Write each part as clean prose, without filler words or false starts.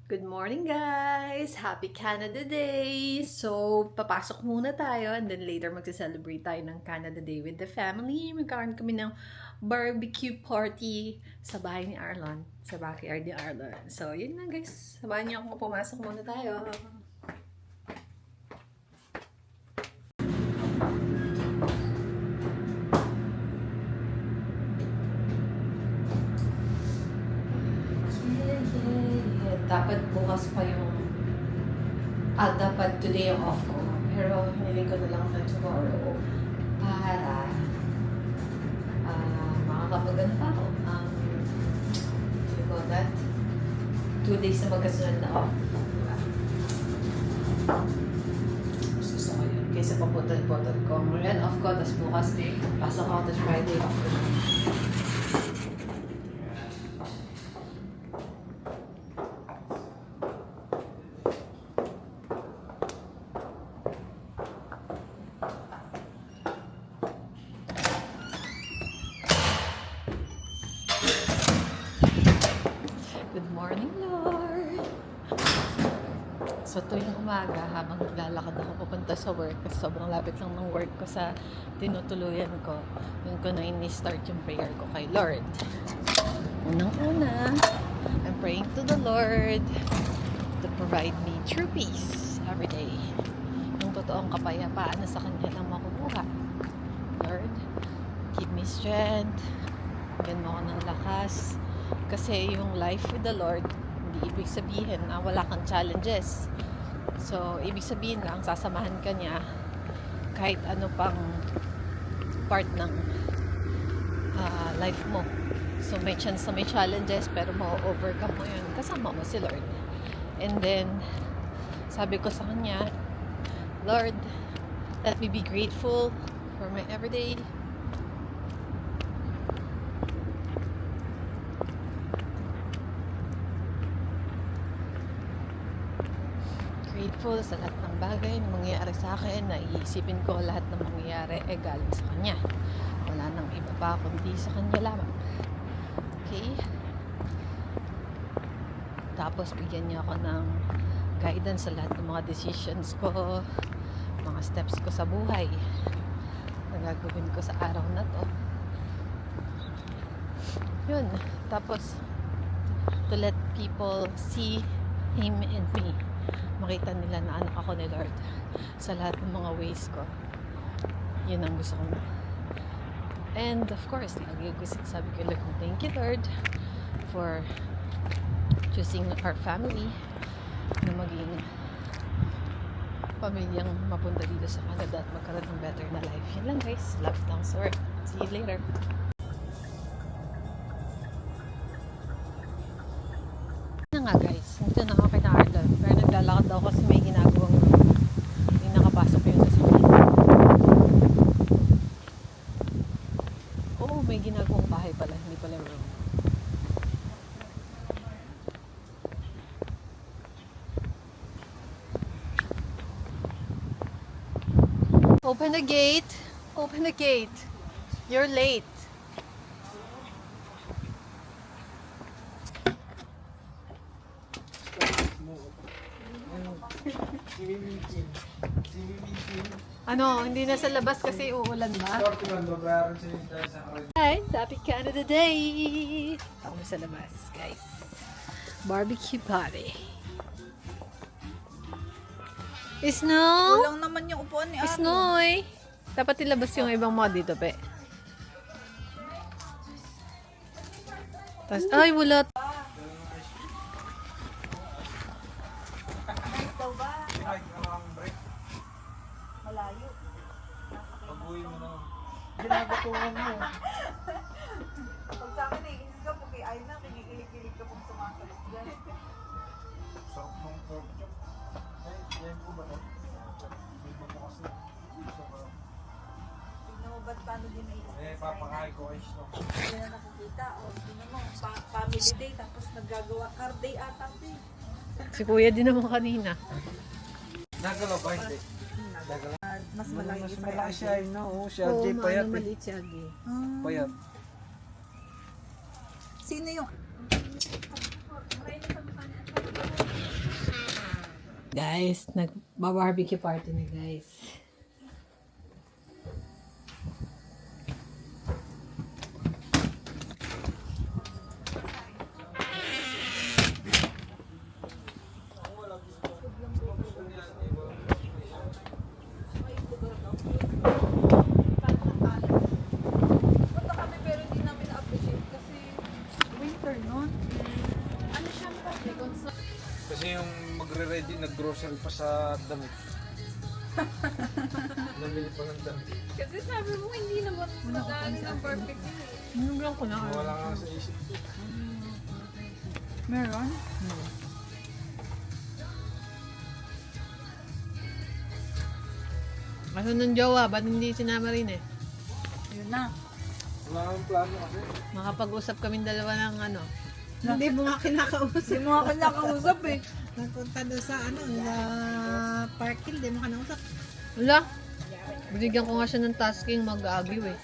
Good morning, guys! Happy Canada Day! So, papasok muna tayo and then later magsa-celebrate tayo ng Canada Day with the family. Magkakaroon kami ng barbecue party sa bahay ni Arlon, sa backyard ni Arlon. So, yun na guys. Samahan niyo ako, pumasok muna tayo. Dapat bukas pa yung dapat today yung off ko. Pero hiniling ko na lang na tomorrow para makakapagano pa ako. What do you call that? 2 days na magkasunod na off. Diba? Mas gusto ko yun. Kaysa paputol-putol ko. Ngayon off ko, tapos bukas pasok ako, tapos Friday off ko. Good morning, Lord! So, tuwing umaga, habang naglalakad ako papunta sa work, kasi sobrang lapit lang ng work ko sa tinutuluyan ko, yun ko na ini-start yung prayer ko kay Lord. Unang-una, I'm praying to the Lord to provide me true peace every day. Yung totoong kapayapaan na sa Kanya lang makukuha. Lord, give me strength, bigyan mo ako ng lakas, kasi yung life with the Lord, hindi ibig sabihin na wala kang challenges. So, ibig sabihin lang, sasamahan ka niya kahit ano pang part ng life mo. So, may chance na may challenges, pero ma-overcome mo yun. Kasama mo si Lord. And then, sabi ko sa kanya, Lord, let me be grateful for my everyday. Grateful sa lahat ng bagay na mangyayari sa akin, na iisipin ko lahat ng mangyayari galing sa Kanya. Wala nang iba pa kundi sa Kanya lamang. Okay? Tapos bigyan niya ako ng guidance sa lahat ng mga decisions ko, mga steps ko sa buhay na gagawin ko sa araw na to. Yun. Tapos to let people see Him in me. Makita nila na anak ako ni Lord sa lahat ng mga ways ko. Yun ang gusto ko. And of course, lagi ko sabi ko, thank you Lord for choosing our family na maging pamilyang mapunta dito sa Canada at magkaroon ng better na life. Yun lang guys. Love lang, sir. See you later. Na nga guys, nito na ako kay Arlon. Pero naglalakad daw kasi may ginagawang room. May nakapasok yun sa sabihin. Oo, may ginagawang bahay pala. Hindi pala room. Open the gate. Open the gate. You're late. Ano, hindi na sa labas kasi uulan ba? Guys, happy Canada Day! Ako na sa labas, guys. Barbecue party. Snow! Walang naman yung upuan ni Ate. Snowy! Dapat ilabas yung ibang mga dito, pe. Tas, ay, wala. Daw ba? Malayo. Pag-uwi mo na. Ginagatungan mo. Pag sa akin iinis ka, pag ay na, kinikilig-kilig ka pag sumasalit dyan. Sarap ng pork chop. Ay, yan po ba no? May mabukas na. Tignan mo ba't paano din naiinis? Papakain ko ay snow. Hindi na nakikita. O, tignan mo, family day, tapos naggagawa car day ata din. Si kuya din naman kanina. Nagalaw ba? Hindi. Nagalaw. Mas malaki Mas pa malaki siya. No? Siya, Oo, Jay Payat. maano maliit si Agi. Payat. Sino yung Guys, nag-barbecue party na guys. Punta kami pero hindi namin na-appreciate kasi winter nun. Ano siya po? Kasi yung magre-ready, nag-grocery pa sa damit. Nabili pa ng damit. Kasi sabi mo hindi naman madali ng barbecue. Ano lang ko na. Wala nga sa isip ko. Meron? Kaso ng jowa, ba't hindi sinama rin eh? Yun na. Wala kang plano kasi. Makapag-usap kaming dalawa ng ano. Hindi mo nga kinakausap. Hindi mo ako nakausap eh. Nagpunta doon sa sa park hill, di mo kanausap. Wala. Binigyan ko nga siya ng tasking mag-agiw eh.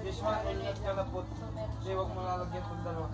This one, ingat ka na po. Kasi huwag mo lalagyan itong dalawa.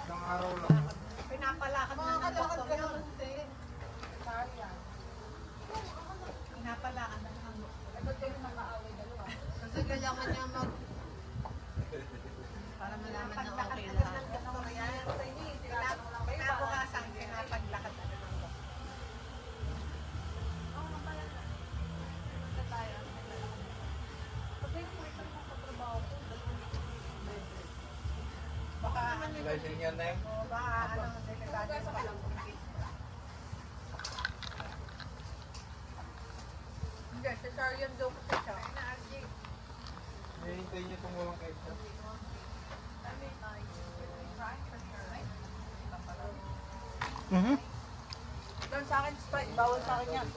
Isang araw lang. Pinapalakad na ng doktor yun. Pinapalakad na ng doktor. Kasi kailangan niya para malaman na okay lang. Pinabukasan, pinapaglakad na ng doktor. Baka ano, License yan na yun. baka ano, delikado pa lang. Hindi, cesarean daw kasi siya. Hinihintay niyo itong walang ketchup. Doon sa akin, Sprite. Bawal sa akin yan.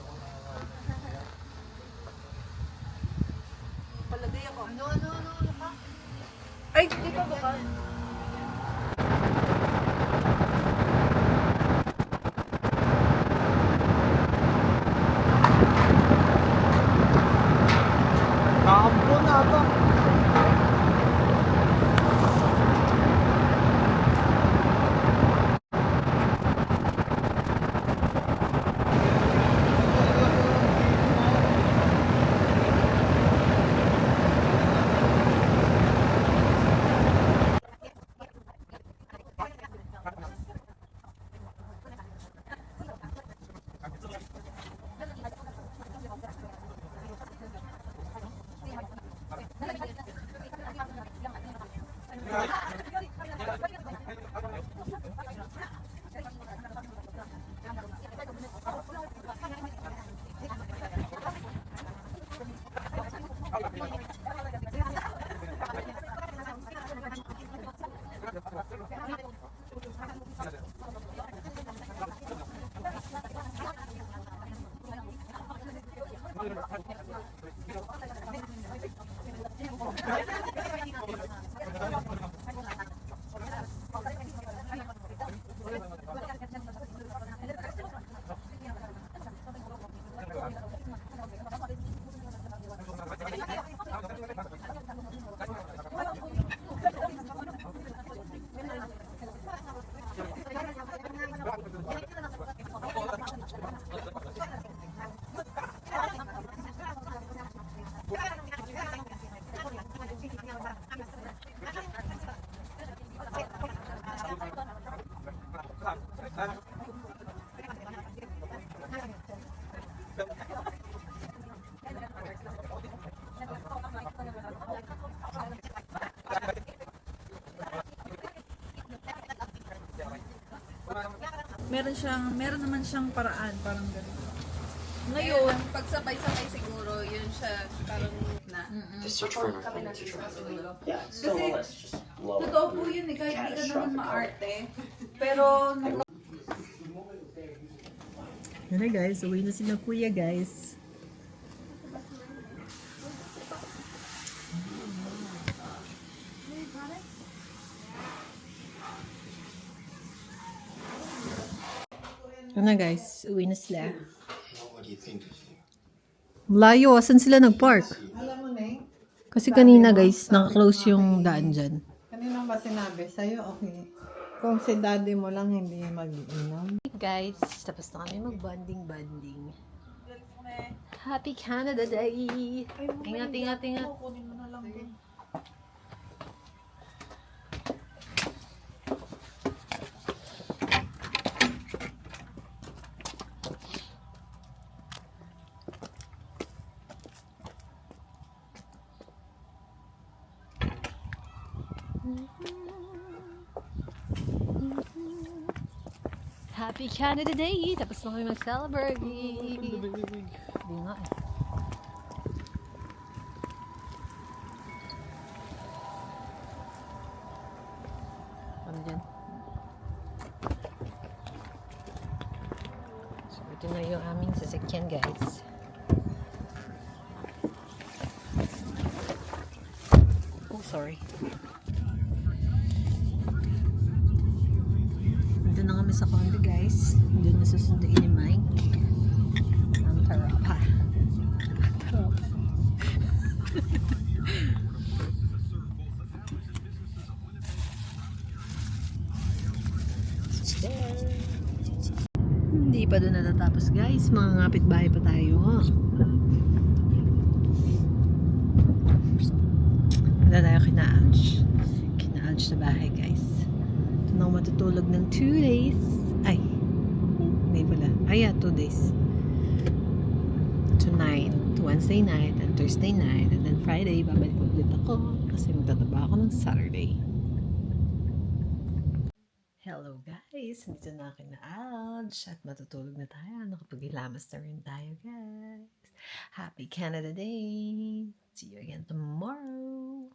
Palagay ako. Ano ka? Ay, di pa ba? Nakapo na ata. Meron naman siyang paraan, parang gano'n. Ngayon, pag sabay-sabay siguro, yun siya parang na Just search for Kami an natin to sa try. dulo. Yeah, it's still Kasi, on the list. Just low. Totoo po yun eh, kahit di ka naman maarte. Pero, nung Yan na guys, uwi na sila kuya guys. Yan na guys, uwi na sila. What do you think? Layo, asan sila nag-park? Alam mo, Neng, Kasi kanina guys, naka-close yung daan dyan. kanina ba sinabi sa'yo, okay. Kung si daddy mo lang hindi mag-inom. Guys, tapos na kami mag-bonding. Happy Canada Day! Ingat. kunin mo na lang din. Happy Canada Day! Tapos na kami mag-celebrate. Hindi nga eh. Ano dyan? So, ito na yung aming sasakyan guys. Oh, sorry. Nandun na kami sa condo guys. Doon na susunduin ni Mike. Ang tarap ha. Hindi pa doon natatapos guys. Mga ngapit bahay pa tayo. Wala tayo kina-alge. Kina-alge sa bahay guys. Ito na ako matutulog ng 2 days. Ay. Hindi pala. Ay, 2 days. Tonight, Wednesday night, and Thursday night, and then Friday, babalik ulit ako kasi magtataba ako ng Saturday. Hello guys! Nandito na akin na Alge at matutulog na tayo. Nakapag-ilamas na rin tayo guys. Happy Canada Day! See you again tomorrow!